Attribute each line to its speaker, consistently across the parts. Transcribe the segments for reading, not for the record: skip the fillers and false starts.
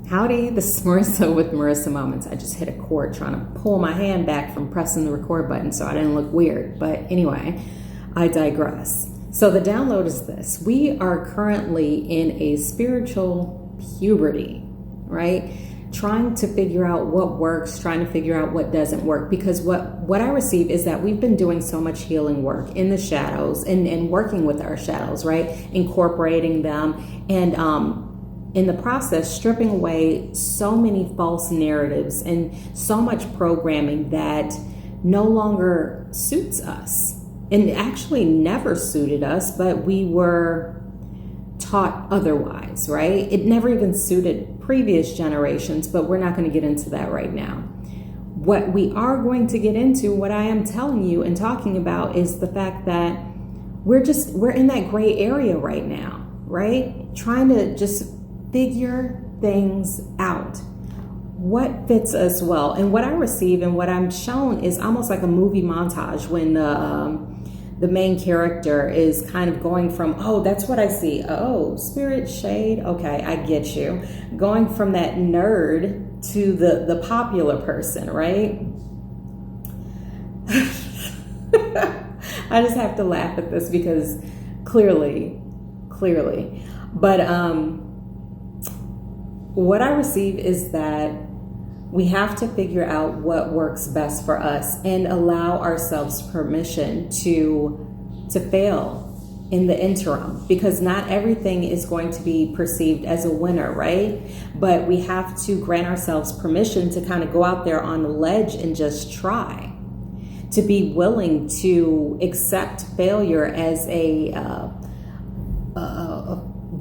Speaker 1: Howdy, this is Marissa with Marisa Moments. I just hit a cord trying to pull my hand back from pressing the record button so I didn't look weird. But anyway, I digress. So the download is this. We are currently in a spiritual puberty, right? Trying to figure out what works, trying to figure out what doesn't work. Because what I receive is that we've been doing so much healing work in the shadows and working with our shadows, right? Incorporating them and in the process, stripping away so many false narratives and so much programming that no longer suits us and actually never suited us, but we were taught otherwise, right? It never even suited previous generations, but we're not going to get into that right now. What we are going to get into, what I am telling you and talking about, is the fact that we're in that gray area right now, right? Trying to just figure things out. What fits us well? And what I receive and what I'm shown is almost like a movie montage when the main character is kind of going from, oh, that's what I see. Oh, spirit shade. Okay, I get you. Going from that nerd to the popular person, right? I just have to laugh at this because clearly. But what I receive is that we have to figure out what works best for us and allow ourselves permission to fail in the interim, because not everything is going to be perceived as a winner, right? But we have to grant ourselves permission to kind of go out there on the ledge and just try, to be willing to accept failure as a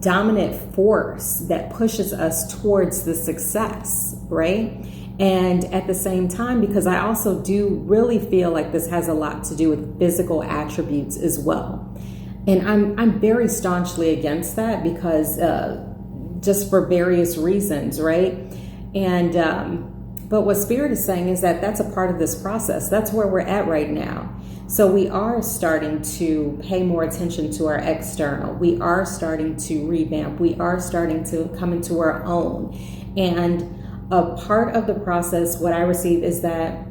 Speaker 1: dominant force that pushes us towards the success, right? And at the same time, because I also do really feel like this has a lot to do with physical attributes as well. And I'm very staunchly against that because just for various reasons, right? And but what Spirit is saying is that that's a part of this process. That's where we're at right now. So we are starting to pay more attention to our external. We are starting to revamp. We are starting to come into our own. And a part of the process, what I receive is that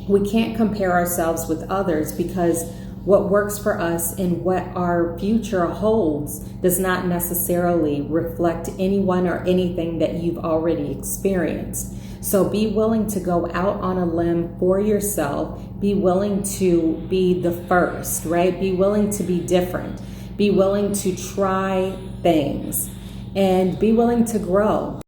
Speaker 1: we can't compare ourselves with others, because what works for us and what our future holds does not necessarily reflect anyone or anything that you've already experienced. So be willing to go out on a limb for yourself. Be willing to be the first, right? Be willing to be different. Be willing to try things and be willing to grow.